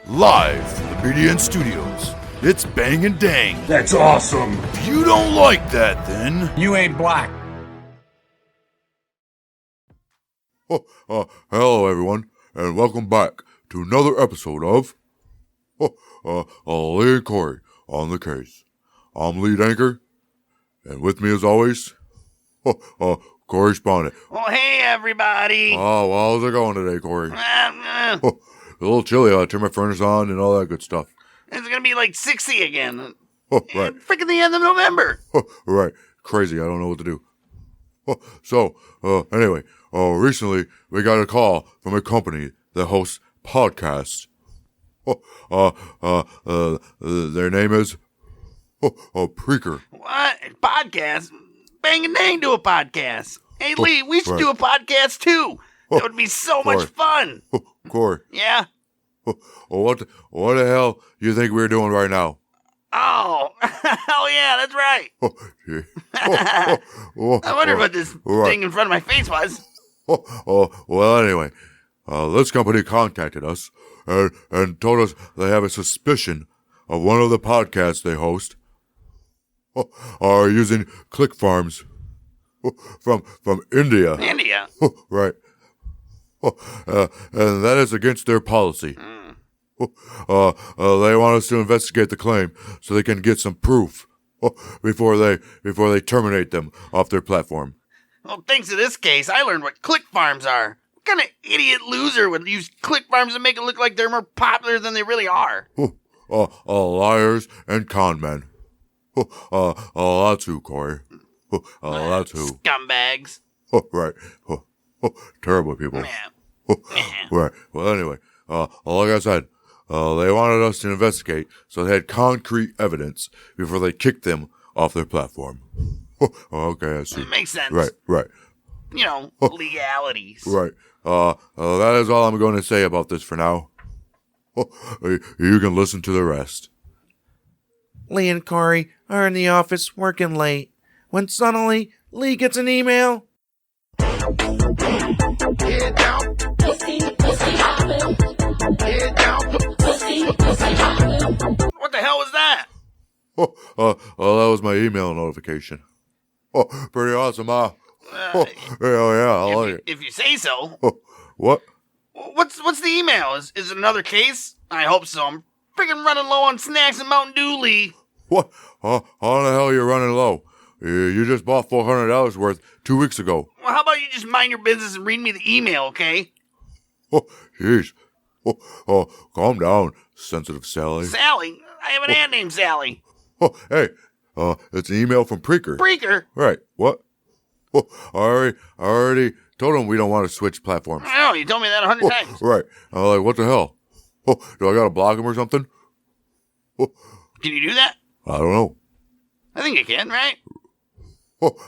Live from the BDN Studios, it's Bang and Dang. That's awesome. If you don't like that, then... You ain't black. Hello everyone, and welcome back to another episode of Lee and Cory on the case. I'm lead anchor, and with me as always, correspondent. Well, hey everybody. Oh, well, how's it going today, Cory? A little chilly. I turned my furnace on and all that good stuff. It's gonna be like 60 again. Right. Freaking the end of November. Right. Crazy. I don't know what to do. Anyway, recently we got a call from a company that hosts podcasts. Their name is Preaker. What? Podcast? Bang and Dang do a podcast. Hey Lee, we should do a podcast too. That would be so much fun. Cory. Yeah? What the hell you think we're doing right now? Oh, hell yeah, that's right. I wonder what this thing in front of my face was. Well, anyway, this company contacted us and told us they have a suspicion of one of the podcasts they host are using click farms from India. India? Right. And that is against their policy. They want us to investigate the claim so they can get some proof before they terminate them off their platform. Well, thanks to this case, I learned what click farms are. What kind of idiot loser would use click farms to make it look like they're more popular than they really are? Liars and con men. That's who, Cory. That's who. Scumbags. Right. Terrible people. Yeah. Right. Well, anyway, like I said, they wanted us to investigate, so they had concrete evidence before they kicked them off their platform. Okay, I see. That makes sense. Right. You know, legalities. Right. That is all I'm going to say about this for now. You can listen to the rest. Lee and Cory are in the office working late when suddenly Lee gets an email. Get down, pussy hoppin'. Get down, pussy hoppin'. What the hell was that? That was my email notification. Pretty awesome, huh? Yeah, I like it. If you say so. What? What's the email? Is it another case? I hope so. I'm freaking running low on snacks and Mountain Dew, Lee. What? How the hell are you running low? You just bought $400 worth 2 weeks ago. Well, how about you just mind your business and read me the email, okay? Jeez. Calm down, sensitive Sally. Sally? I have an aunt named Sally. Hey, it's an email from Preaker. Preaker? Right, what? I already told him we don't want to switch platforms. I know, you told me that 100 times. Right. I'm like, what the hell? Do I gotta block him or something? Can you do that? I don't know. I think you can, right?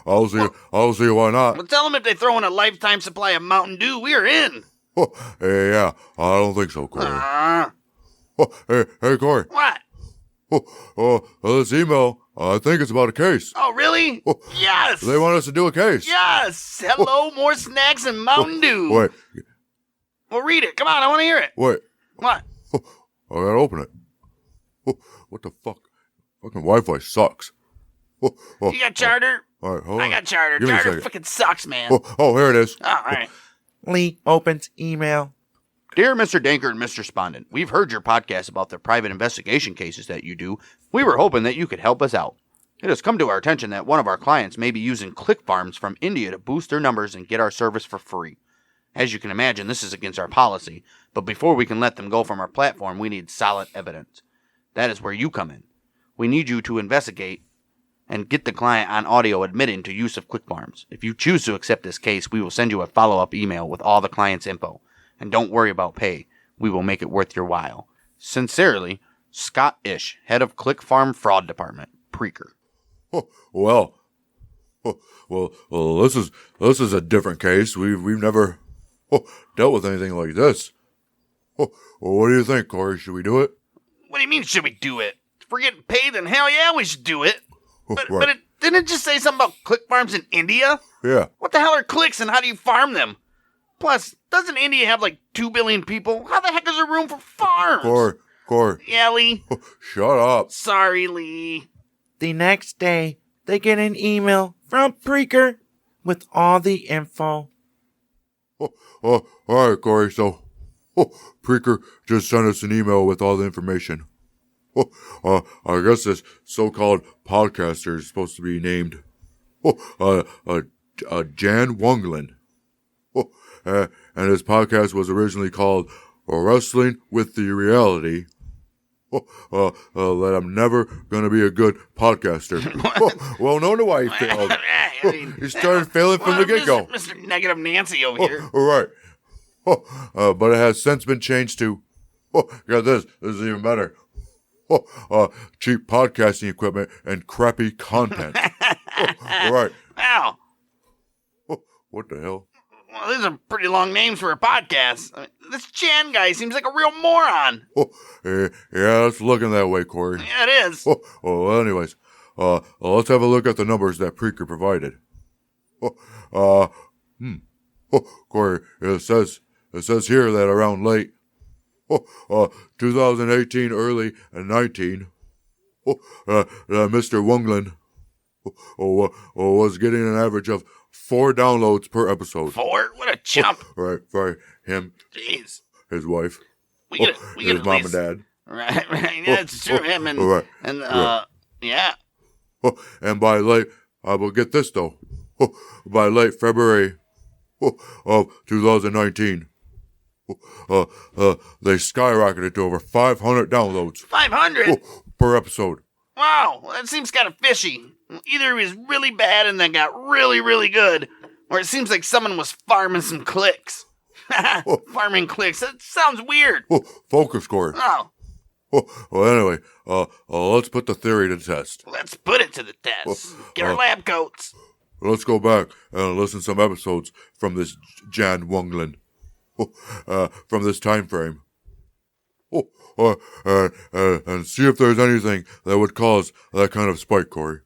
I'll see why not. Well, tell them if they throw in a lifetime supply of Mountain Dew, we are in. Hey, yeah, I don't think so, Cory. Hey, Cory. What? This email, I think it's about a case. Oh, really? Yes. They want us to do a case. Yes. Hello, more snacks and Mountain Dew. Wait. Well, read it. Come on, I want to hear it. Wait. What? I gotta open it. What the fuck? Fucking Wi-Fi sucks. You got Charter? All right, hold on. I got Charter. Give me a Charter second. fucking sucks, man. Here it is. Oh, all right. Lee opens email. Dear Mr. Danker and Mr. Spondent, we've heard your podcast about the private investigation cases that you do. We were hoping that you could help us out. It has come to our attention that one of our clients may be using click farms from India to boost their numbers and get our service for free. As you can imagine, this is against our policy, but before we can let them go from our platform, we need solid evidence. That is where you come in. We need you to investigate and get the client on audio admitting to use of click farms. If you choose to accept this case, we will send you a follow-up email with all the client's info. And don't worry about pay. We will make it worth your while. Sincerely, Scott Ish, head of Click Farm Fraud Department, Preaker. Well, this is a different case. We've never dealt with anything like this. What do you think, Cory? Should we do it? What do you mean, should we do it? If we're getting paid, then hell yeah, we should do it. But, Right. but it didn't it just say something about click farms in India? Yeah. What the hell are clicks and how do you farm them? Plus, doesn't India have like 2 billion people? How the heck is there room for farms? Cory. Yeah, Lee. Shut up. Sorry, Lee. The next day, they get an email from Preaker with all the info. All right, Cory. So, Preaker just sent us an email with all the information. I guess this so-called podcaster is supposed to be named Jan Wunglin. And his podcast was originally called Wrestling with the Reality. That I'm never going to be a good podcaster. Well, no wonder why he failed. He started failing from the get-go. Mr. Negative Nancy over here. All right. But it has since been changed to, got this is even better. Cheap podcasting equipment and crappy content. All right. Wow. What the hell? Well, these are pretty long names for a podcast. I mean, this Jan guy seems like a real moron. Yeah, it's looking that way, Cory. Yeah, it is. Well, anyways, let's have a look at the numbers that Preaker provided. Cory, it says here that around late 2018, early and 19, Mr. Wunglin was getting an average of 4 downloads per episode. 4? What a chump. Right, for him, Jeez. his wife, We get his mom and dad. Right. Yeah, it's true. Him and, right. yeah. And by late, I will get this though, by late February of 2019, they skyrocketed to over 500 downloads 500? per episode. Wow, well, that seems kind of fishy. Either he was really bad and then got really, really good, or it seems like someone was farming some clicks. Farming clicks. That sounds weird. Focus, Cory. Oh, Well, anyway, let's put the theory to the test. let's put it to the test. Get our lab coats. Let's go back and listen to some episodes from this Jan Wunglin, from this time frame. And see if there's anything that would cause that kind of spike, Cory.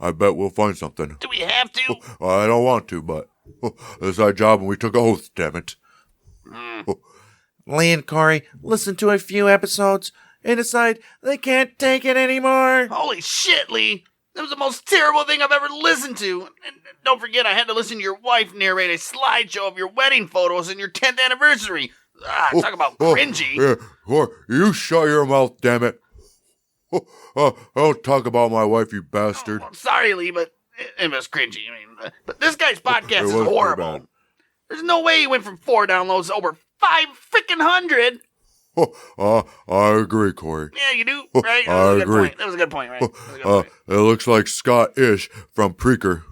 I bet we'll find something. Do we have to? I don't want to, but it's our job and we took an oath, damn it. Lee and Cory listen to a few episodes and decide they can't take it anymore. Holy shit, Lee. That was the most terrible thing I've ever listened to. And don't forget, I had to listen to your wife narrate a slideshow of your wedding photos and your 10th anniversary. Talk about cringy. Yeah, Cory, you shut your mouth, damn it. Don't talk about my wife, you bastard. I'm sorry, Lee, but it was cringy. I mean, but this guy's podcast is was pretty horrible. bad. There's no way he went from 4 downloads to over 500. I agree, Cory. Yeah, you do, right? I agree. That was a good point, right? That was a good point. It looks like Scott Ish from Preaker.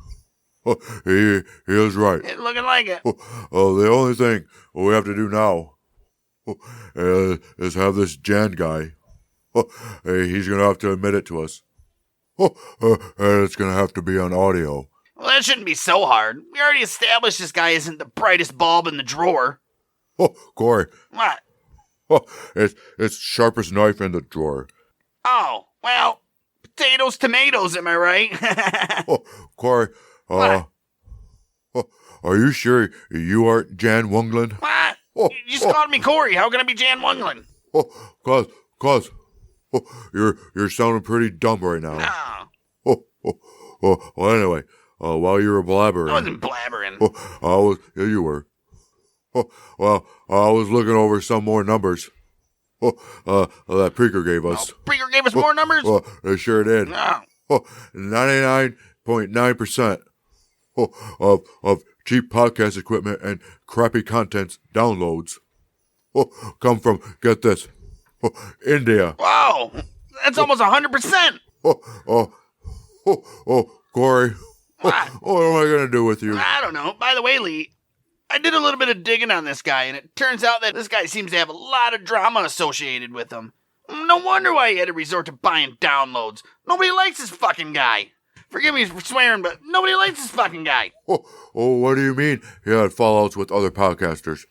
He is right. It's looking like it. The only thing we have to do now is have this Jan guy. He's going to have to admit it to us. And it's going to have to be on audio. Well, that shouldn't be so hard. We already established this guy isn't the brightest bulb in the drawer. Cory, What? it's sharpest knife in the drawer. Oh, well, potatoes, tomatoes, am I right? Cory, What? are you sure you aren't Jan Wunglin? What? You just called me Cory. How can I be Jan Wunglin? Cause, you're sounding pretty dumb right now. No, Well, anyway, while you were blabbering, I wasn't blabbering. Yeah, you were. Well, I was looking over some more numbers. That Preaker gave us. Preaker gave us more numbers? They sure did. No. 99.9% of cheap podcast equipment and crappy contents downloads come from, get this, India. Wow, that's almost 100%. Cory, What? what am I going to do with you? I don't know. By the way, Lee, I did a little bit of digging on this guy, and it turns out that this guy seems to have a lot of drama associated with him. No wonder why he had to resort to buying downloads. Nobody likes this fucking guy. Forgive me for swearing, but nobody likes this fucking guy. What do you mean he had fallouts with other podcasters?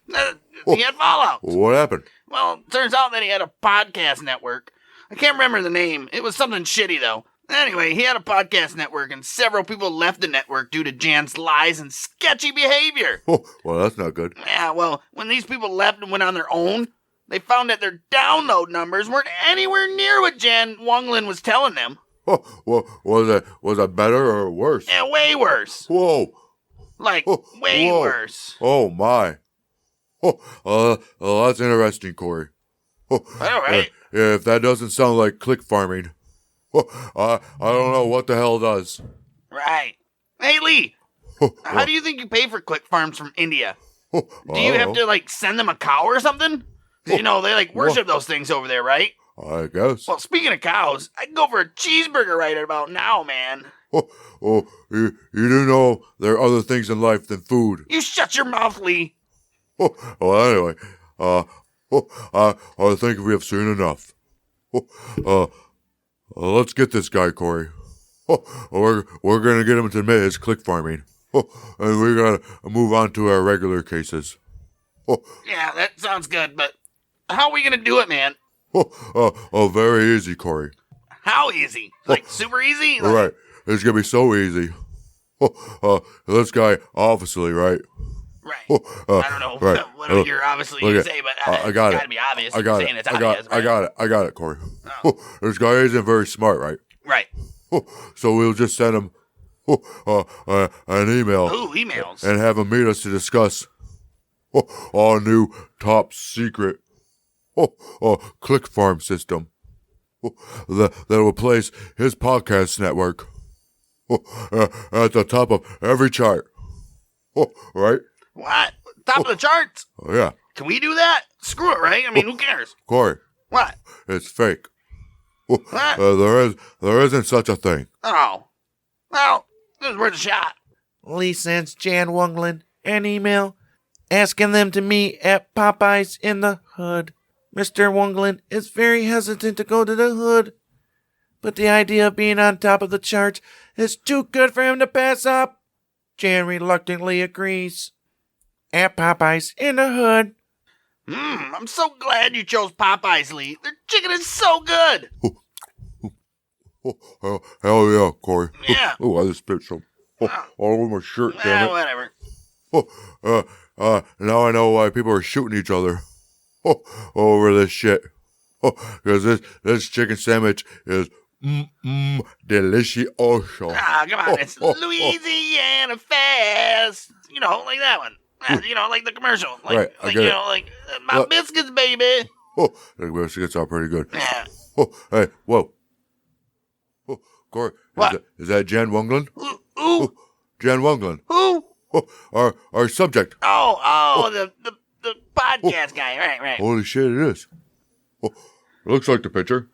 He had fallout. What happened? Well, it turns out that he had a podcast network. I can't remember the name. It was something shitty, though. Anyway, he had a podcast network, and several people left the network due to Jan's lies and sketchy behavior. Well, that's not good. Yeah, well, when these people left and went on their own, They found that their download numbers weren't anywhere near what Jan Wunglin was telling them. Well, was it better or worse? Yeah, way worse. Whoa. Like, Oh, way whoa. worse. Oh, my. That's interesting, Cory. All right. Yeah, if that doesn't sound like click farming, I don't know what the hell does. Right. Hey, Lee, how do you think you pay for click farms from India? Do you have to, like, send them a cow or something? 'Cause, you know, they, like, worship those things over there, right? I guess. Well, speaking of cows, I'd go for a cheeseburger right about now, man. You do know there are other things in life than food. You shut your mouth, Lee. Well, anyway, I think we have seen enough. Let's get this guy, Cory. We're gonna get him to admit his click farming. And we're gonna move on to our regular cases. Yeah, that sounds good, but how are we gonna do it, man? Very easy, Cory. How easy? Like, super easy? All right, it's gonna be so easy. This guy, obviously, right? Right. I don't know what you're obviously going to say, but I got it's it. got to be obvious. I got saying it. It's obvious, right? I got it, Cory. This guy isn't very smart, right? Right. So we'll just send him an email. Ooh, emails. And have him meet us to discuss our new top secret click farm system that will place his podcast network at the top of every chart. Right? What? Top of the charts? Oh, yeah. Can we do that? Screw it, right? I mean, who cares? Cory, What? it's fake. What? There isn't such a thing. Oh. Well, this is worth a shot. Lee sends Jan Wunglin an email asking them to meet at Popeye's in the Hood. Mr. Wunglin is very hesitant to go to the Hood, but the idea of being on top of the charts is too good for him to pass up. Jan reluctantly agrees. At Popeye's in the Hood. I'm so glad you chose Popeyes, Lee. Their chicken is so good. Hell yeah, Cory. Yeah. I just spit some all over my shirt, damn it. Whatever. Now I know why people are shooting each other over this shit. Because this chicken sandwich is delicioso. Come on. It's Louisiana Fast. You know, like that one. You know, like the commercial. Like, Right, I get it. like my biscuits, baby. The biscuits are pretty good. Yeah. Hey, whoa. Cory, What? Is that Jan Wunglin? Who? Jan Wunglin. Who? Our subject. The podcast guy. Right. Holy shit, it is. Looks like the picture.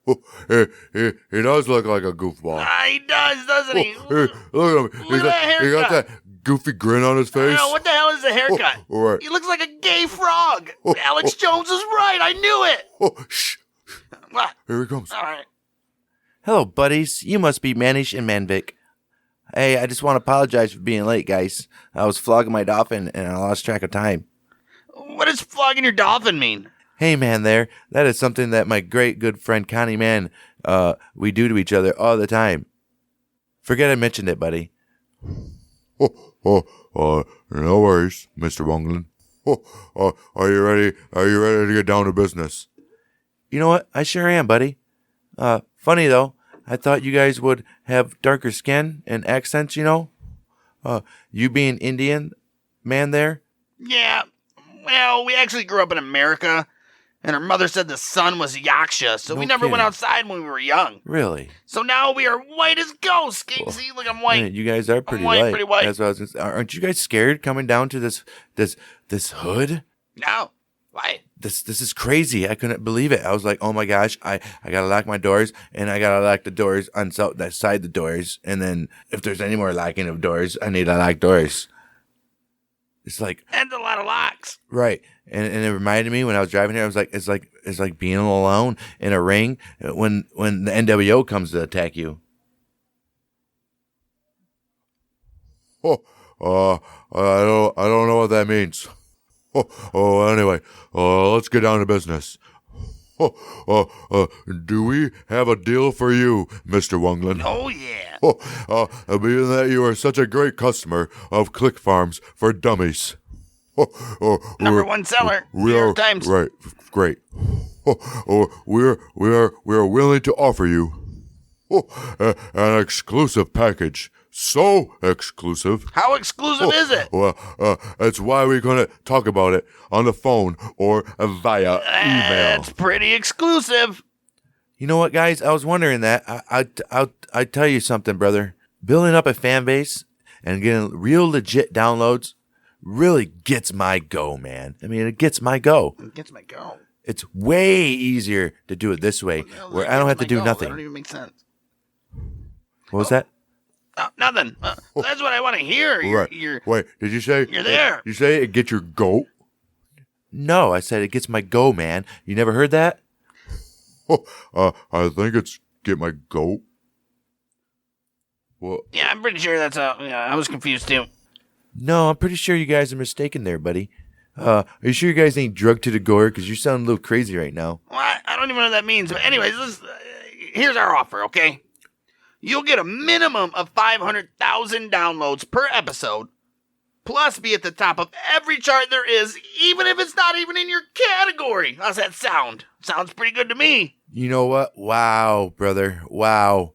He does look like a goofball. He does, doesn't he? Look at him. Look at that He got haircut. that goofy grin on his face. What the hell is the haircut? All right. He looks like a gay frog. Alex Jones is right. I knew it. Shh. What? Here he comes. All right. Hello, buddies. You must be Manish and Manvik. Hey, I just want to apologize for being late, guys. I was flogging my dolphin and I lost track of time. What does flogging your dolphin mean? Hey, man, there. That is something that my great good friend Connie Mann, we do to each other all the time. Forget I mentioned it, buddy. No worries, Mr. Wunglin. Are you ready? Are you ready to get down to business? You know what? I sure am, buddy. Funny, though. I thought you guys would have darker skin and accents, you know? You being Indian, man, there? Yeah. Well, we actually grew up in America, and our mother said the sun was Yaksha, so we never went kidding. outside when we were young. Really? So now we are white as ghosts. Can you see? Look, I'm white. Man, you guys are pretty white, light. pretty white. That's what I was gonna say. Aren't you guys scared coming down to this hood? No. Why? This is crazy. I couldn't believe it. I was like, oh my gosh, I gotta lock my doors, and I gotta lock the doors on that side the doors, and then if there's any more locking of doors, I need to lock doors. It's like And a lot of locks. right, and it reminded me when I was driving here. I was like, it's like being alone in a ring when the NWO comes to attack you. I don't know what that means. Anyway, let's get down to business. Do we have a deal for you, Mr. Wunglin? Oh, yeah. Being that you are such a great customer of Click Farms for Dummies. Number one seller, New York Times. Right, great. We are willing to offer you an exclusive package. So exclusive. How exclusive is it? Well, that's why we're going to talk about it on the phone or via email. It's pretty exclusive. You know what, guys? I was wondering that. I'll tell you something, brother. Building up a fan base and getting real legit downloads really gets my go, man. I mean, it gets my go. It gets my go. It's way easier to do it this way, where I don't have to do That nothing. don't even make sense. What was that? Nothing. That's what I want to hear. You're, Wait, did you say? You're there. You say it get your goat? No, I said it gets my go, man. You never heard that? I think it's get my goat. Well, Yeah, I'm pretty sure that's I was confused too. No, I'm pretty sure you guys are mistaken there, buddy. Are you sure you guys ain't drugged to the gore? Because you sound a little crazy right now. Well, I don't even know what that means. But anyways, here's our offer, okay? You'll get a minimum of 500,000 downloads per episode, plus be at the top of every chart there is, even if it's not even in your category. How's that sound? Sounds pretty good to me. You know what? Wow, brother. Wow.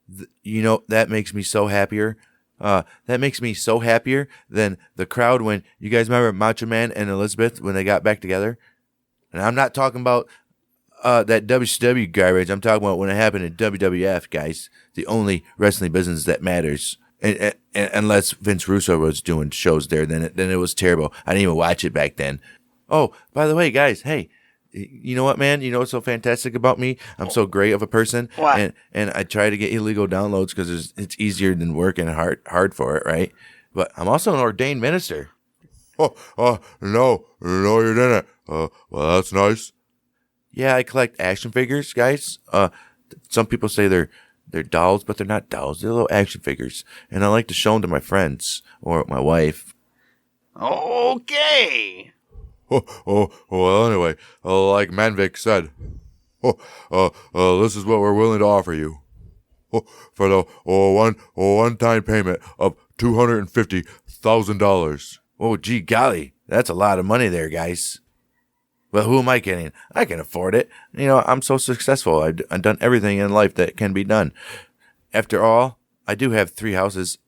That makes me so happier. That makes me so happier than the crowd when, you guys remember Macho Man and Elizabeth when they got back together? And I'm not talking about that WCW garbage. I'm talking about when it happened in WWF, guys. The only wrestling business that matters. And unless Vince Russo was doing shows there, then it was terrible. I didn't even watch it back then. Oh, by the way, guys, hey, you know what, man? You know what's so fantastic about me? I'm so great of a person. What? And I try to get illegal downloads because it's easier than working hard for it, right? But I'm also an ordained minister. no, you didn't. Well, that's nice. Yeah, I collect action figures, guys. Some people say they're dolls, but they're not dolls. They're little action figures. And I like to show them to my friends or my wife. Okay. Well, anyway, like Manvik said, this is what we're willing to offer you. For the one-time payment of $250,000. Oh, gee golly. That's a lot of money there, guys. But who am I kidding? I can afford it. I'm so successful. I've done everything in life that can be done. After all, I do have 3 houses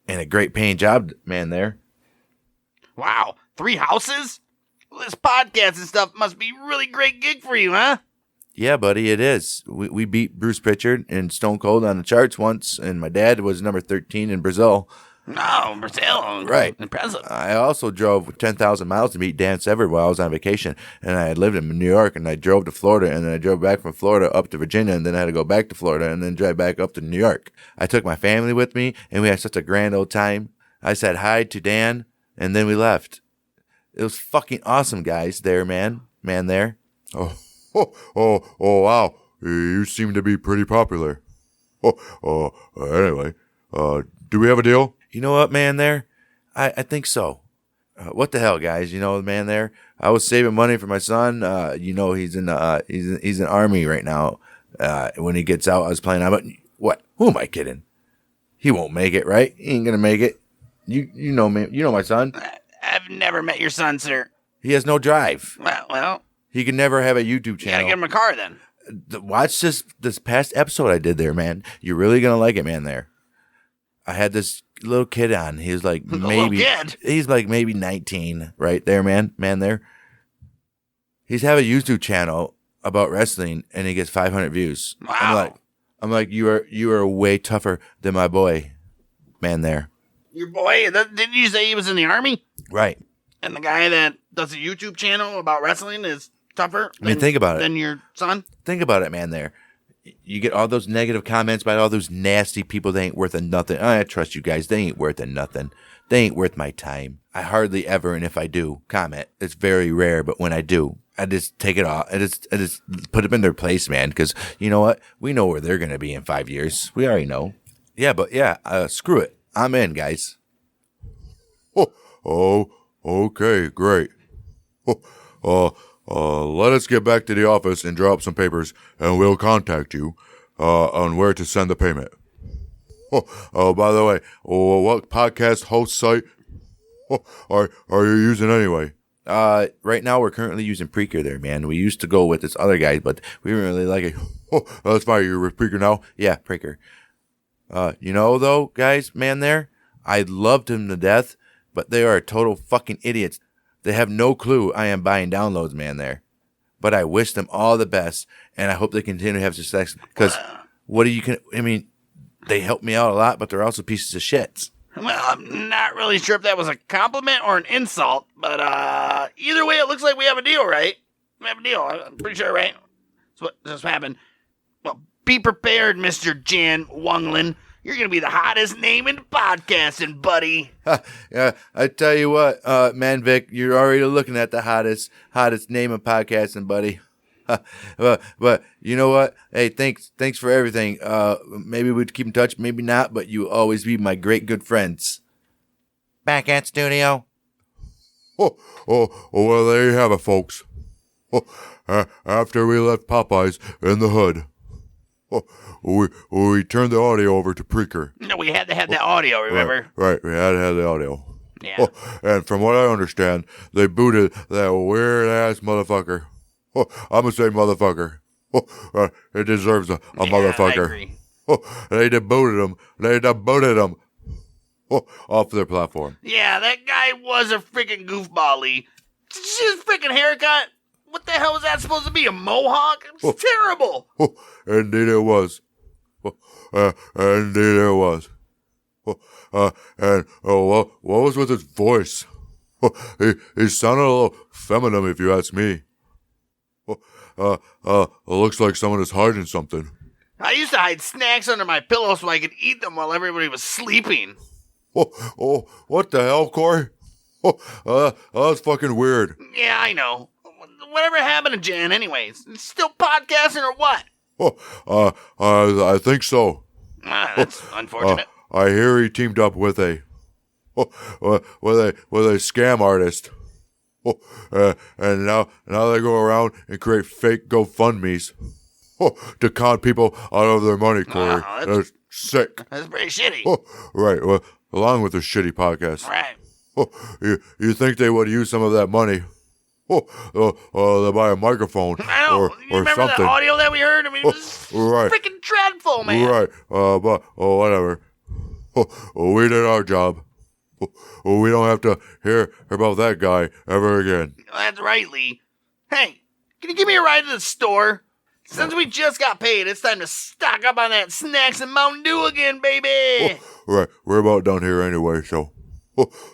and a great paying job, man, there. Wow, 3 houses? Well, this podcast and stuff must be a really great gig for you, huh? Yeah, buddy, it is. We beat Bruce Pritchard and Stone Cold on the charts once, and my dad was number 13 in Brazil. No, Brazil. Right. Impressive. I also drove 10,000 miles to meet Dan Severn while I was on vacation, and I had lived in New York, and I drove to Florida, and then I drove back from Florida up to Virginia, and then I had to go back to Florida, and then drive back up to New York. I took my family with me, and we had such a grand old time. I said hi to Dan, and then we left. It was fucking awesome, guys, there, man there. Oh, wow. You seem to be pretty popular. Anyway, do we have a deal? You know what, man, there? I think so. What the hell, guys? Man, there. I was saving money for my son. He's in he's in Army right now. When he gets out, I was planning on. But what? Who am I kidding? He won't make it, right? He ain't gonna make it. You know me. You know my son. I've never met your son, sir. He has no drive. Well, He can never have a YouTube you gotta channel. get him a car then. Watch this past episode I did there, man. You're really gonna like it, man. There, I had this little kid on. He was like maybe kid? he's like maybe 19, right there, man. There, he's have a YouTube channel about wrestling, and he gets 500 views. Wow. I'm like, you are way tougher than my boy, man. There, Your boy, didn't you say he was in the Army? right? And the guy that does a YouTube channel about wrestling is tougher think about it. than your son? Think about it, man. There, you get all those negative comments by all those nasty people. They ain't worth a nothing. I trust you guys. They ain't worth a nothing. They ain't worth my time. I hardly ever, and if I do, comment. It's very rare, but when I do, I just take it off. I just put them in their place, man. Because you know what? We know where they're gonna be in 5 years. We already know. Yeah, but screw it. I'm in, guys. Okay, great. Let us get back to the office and draw up some papers, and we'll contact you on where to send the payment. By the way, what podcast host site are you using anyway? Right now we're currently using Preaker there, man. We used to go with this other guy, but we didn't really like it. Oh, that's fine. You're with Preaker now? Yeah, Preaker. Though, guys, man, I loved him to death, but they are total fucking idiots. They have no clue I am buying downloads, man, there. But I wish them all the best, and I hope they continue to have success, because they help me out a lot, but they're also pieces of shit. Well, I'm not really sure if that was a compliment or an insult, but either way, it looks like we have a deal, right? We have a deal. I'm pretty sure, right? That's what just happened. Well, be prepared, Mr. Jan Wunglin. You're going to be the hottest name in podcasting, buddy. Yeah, I tell you what, man, Vic, you're already looking at the hottest name in podcasting, buddy. But you know what? Hey, thanks for everything. Maybe we'd keep in touch, maybe not, but you always be my great good friends. Back at studio. Well, there you have it, folks. After we left Popeyes in the hood, we turned the audio over to Preaker. No, we had to have that audio, remember? Right, we had to have the audio. Yeah. And from what I understand, they booted that weird-ass motherfucker. I'm gonna say motherfucker. It deserves a motherfucker. I agree. They debooted him off their platform. Yeah, that guy was a freaking goofball-y. His freaking haircut. What the hell was that supposed to be? A mohawk? It was terrible. Indeed it was. Indeed it was. And what was with his voice? He sounded a little feminine, if you ask me. It looks like someone is hiding something. I used to hide snacks under my pillow so I could eat them while everybody was sleeping. What the hell, Cory? That's fucking weird. Yeah, I know. Whatever happened to Jan anyways? Still podcasting or what? I think so. That's unfortunate. I hear he teamed up with a scam artist. And now they go around and create fake GoFundMes to con people out of their money, Cory. Wow, that's sick. That's pretty shitty. Right. Well, along with the shitty podcast. Right. You think they would use some of that money? To buy a microphone I know. or You remember something. that audio that we heard? I mean, it was Right. freaking dreadful, man. Right. But whatever. We did our job. We don't have to hear about that guy ever again. That's right, Lee. Hey, can you give me a ride to the store? Since we just got paid, it's time to stock up on that snacks and Mountain Dew again, baby. Right. We're about done here anyway, so.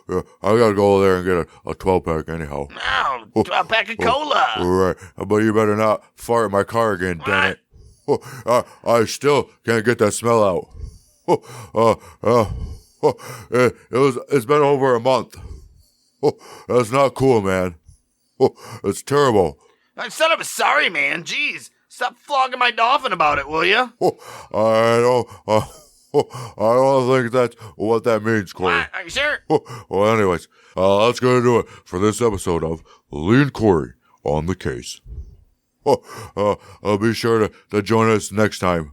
Yeah, I gotta go there and get a 12-pack anyhow. Oh, 12-pack of cola. Right. But you better not fart in my car again, damn it. I still can't get that smell out. It's been over a month. That's not cool, man. It's terrible. I said I was sorry, man. Jeez. Stop flogging my dolphin about it, will you? I don't think that's what that means, Cory. What? Are you sure? Well, anyways, that's going to do it for this episode of Lee and Cory on the Case. Be sure to join us next time.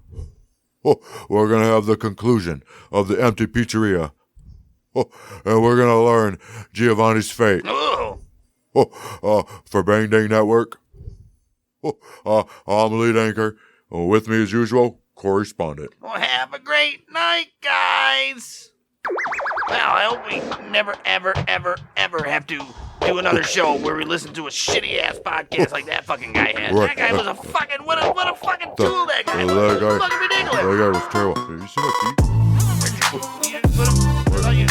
We're going to have the conclusion of the empty pizzeria. And we're going to learn Giovanni's fate. Ooh. For Bang Dang Network, I'm lead anchor. With me as usual, correspondent. Well, have a great night, guys. Well, I hope we never, ever, ever, ever have to do another show where we listen to a shitty-ass podcast like that fucking guy had. Right. That guy was a fucking, what a fucking tool that guy was. That It guy, was fucking ridiculous. That guy was terrible. Did you see my feet? You didn't put him, I thought you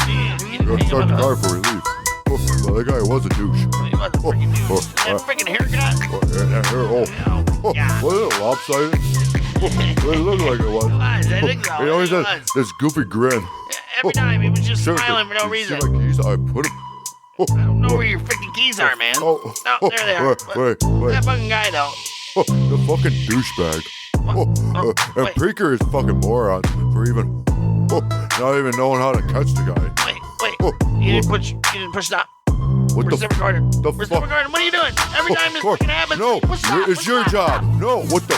You gotta start the car before we leave. Well, that guy was a douche. He was a freaking douche. That freaking haircut. Was it lopsided? It looked like it was. I think so. He always It had was. this goofy grin. Every time he was just Seriously, smiling for no you reason. See my keys? I put them. I don't know where your freaking keys are, man. Oh, No, there they are. Wait. That fucking guy, though. The fucking douchebag. And wait. Preaker is fucking moron for even not even knowing how to catch the guy. Wait. You didn't push stop. What Where's the recorder? the Where's the fuck? recorder? What are you doing? Every time this Cory, fucking happens. No, push stop, it's push your stop. job. No, what the